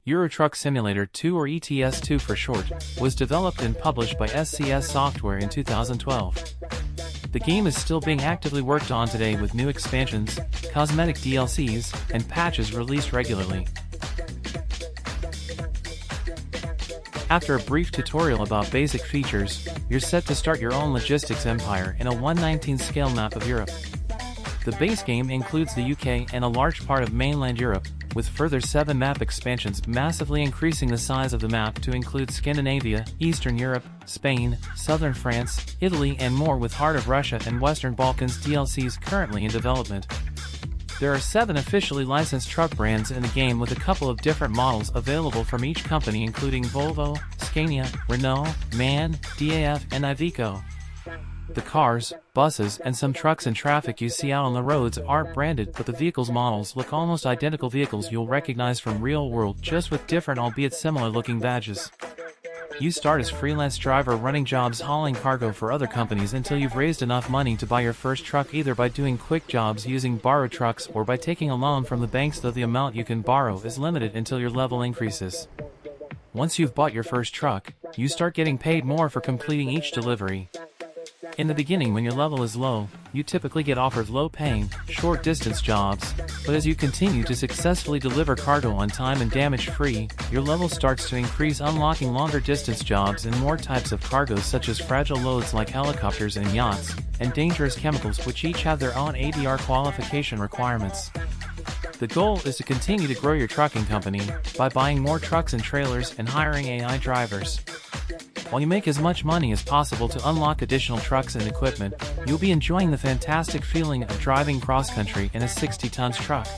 Euro Truck Simulator 2, or ETS2 for short, was developed and published by SCS Software in 2012. The game is still being actively worked on today with new expansions, cosmetic DLCs, and patches released regularly. After a brief tutorial about basic features, you're set to start your own logistics empire in a 1/19 scale map of Europe. The base game includes the UK and a large part of mainland Europe, with further 7 map expansions massively increasing the size of the map to include Scandinavia, Eastern Europe, Spain, Southern France, Italy and more, with Heart of Russia and Western Balkans DLCs currently in development. There are 7 officially licensed truck brands in the game, with a couple of different models available from each company, including Volvo, Scania, Renault, MAN, DAF and Iveco. The cars, buses, and some trucks and traffic you see out on the roads aren't branded, but the vehicles' models look almost identical vehicles you'll recognize from real world, just with different albeit similar looking badges. You start as freelance driver running jobs hauling cargo for other companies until you've raised enough money to buy your first truck, either by doing quick jobs using borrowed trucks or by taking a loan from the banks, though the amount you can borrow is limited until your level increases. Once you've bought your first truck, you start getting paid more for completing each delivery. In the beginning, when your level is low, you typically get offered low-paying, short-distance jobs, but as you continue to successfully deliver cargo on time and damage-free, your level starts to increase, unlocking longer-distance jobs and more types of cargoes, such as fragile loads like helicopters and yachts, and dangerous chemicals, which each have their own ADR qualification requirements. The goal is to continue to grow your trucking company by buying more trucks and trailers and hiring AI drivers. While you make as much money as possible to unlock additional trucks and equipment, you'll be enjoying the fantastic feeling of driving cross-country in a 60-ton truck.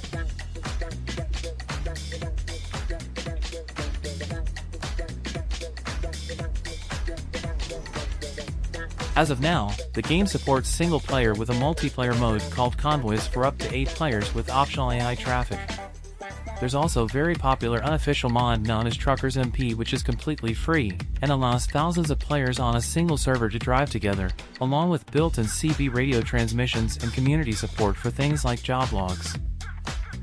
As of now, the game supports single-player with a multiplayer mode called Convoys for up to 8 players with optional AI traffic. There's also a very popular unofficial mod known as Truckers MP, which is completely free and allows thousands of players on a single server to drive together, along with built-in CB radio transmissions and community support for things like job logs.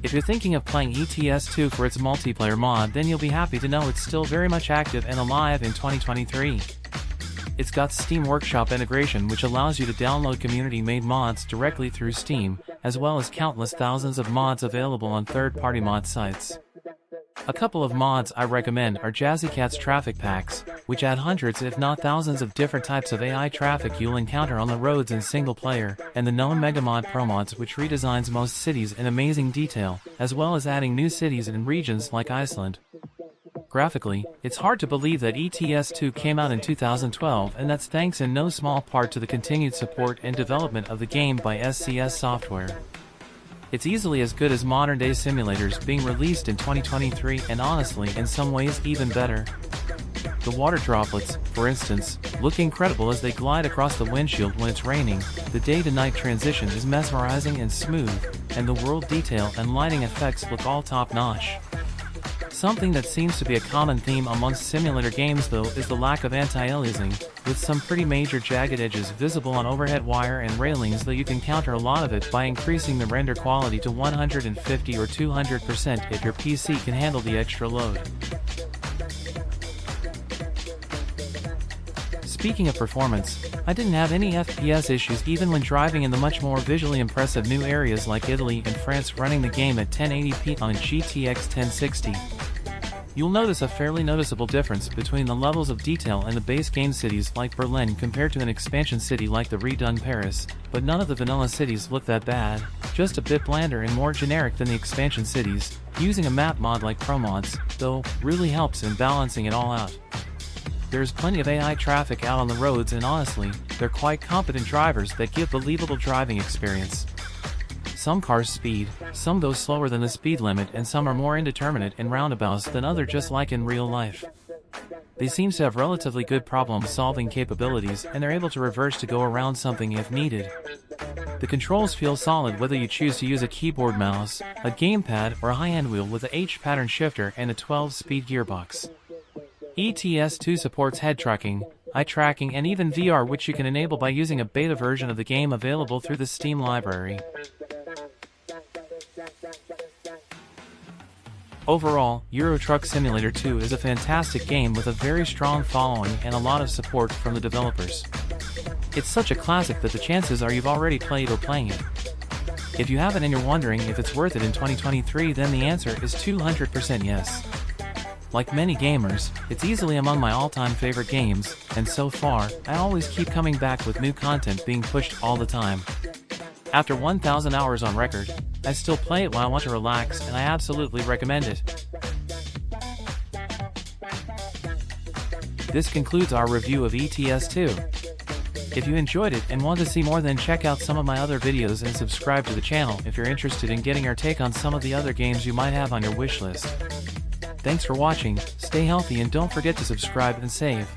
If you're thinking of playing ETS2 for its multiplayer mod, then you'll be happy to know it's still very much active and alive in 2023. It's got Steam Workshop integration, which allows you to download community-made mods directly through Steam, as well as countless thousands of mods available on third-party mod sites. A couple of mods I recommend are Jazzycat's Traffic Packs, which add hundreds if not thousands of different types of AI traffic you'll encounter on the roads in single player, and the known Megamod ProMods, which redesigns most cities in amazing detail, as well as adding new cities and regions like Iceland. Graphically, it's hard to believe that ETS2 came out in 2012, and that's thanks in no small part to the continued support and development of the game by SCS Software. It's easily as good as modern-day simulators being released in 2023, and honestly, in some ways, even better. The water droplets, for instance, look incredible as they glide across the windshield when it's raining. The day-to-night transition is mesmerizing and smooth, and the world detail and lighting effects look all top-notch. Something that seems to be a common theme amongst simulator games, though, is the lack of anti-aliasing, with some pretty major jagged edges visible on overhead wire and railings, though you can counter a lot of it by increasing the render quality to 150 or 200% if your PC can handle the extra load. Speaking of performance, I didn't have any FPS issues even when driving in the much more visually impressive new areas like Italy and France, running the game at 1080p on a GTX 1060. You'll notice a fairly noticeable difference between the levels of detail in the base game cities like Berlin compared to an expansion city like the redone Paris, but none of the vanilla cities look that bad, just a bit blander and more generic than the expansion cities. Using a map mod like ProMods, though, really helps in balancing it all out. There's plenty of AI traffic out on the roads, and honestly, they're quite competent drivers that give believable driving experience. Some cars speed, some go slower than the speed limit, and some are more indeterminate in roundabouts than others, just like in real life. They seem to have relatively good problem-solving capabilities, and they're able to reverse to go around something if needed. The controls feel solid whether you choose to use a keyboard mouse, a gamepad, or a high-end wheel with a H-pattern shifter and a 12-speed gearbox. ETS2 supports head tracking, eye tracking, and even VR, which you can enable by using a beta version of the game available through the Steam library. Overall, Euro Truck Simulator 2 is a fantastic game with a very strong following and a lot of support from the developers. It's such a classic that the chances are you've already played or playing it. If you haven't and you're wondering if it's worth it in 2023, then the answer is 200% yes. Like many gamers, it's easily among my all-time favorite games, and so far, I always keep coming back with new content being pushed all the time. After 1,000 hours on record, I still play it while I want to relax, and I absolutely recommend it. This concludes our review of ETS2. If you enjoyed it and want to see more, then check out some of my other videos and subscribe to the channel if you're interested in getting our take on some of the other games you might have on your wish list. Thanks for watching, stay healthy and don't forget to subscribe and save.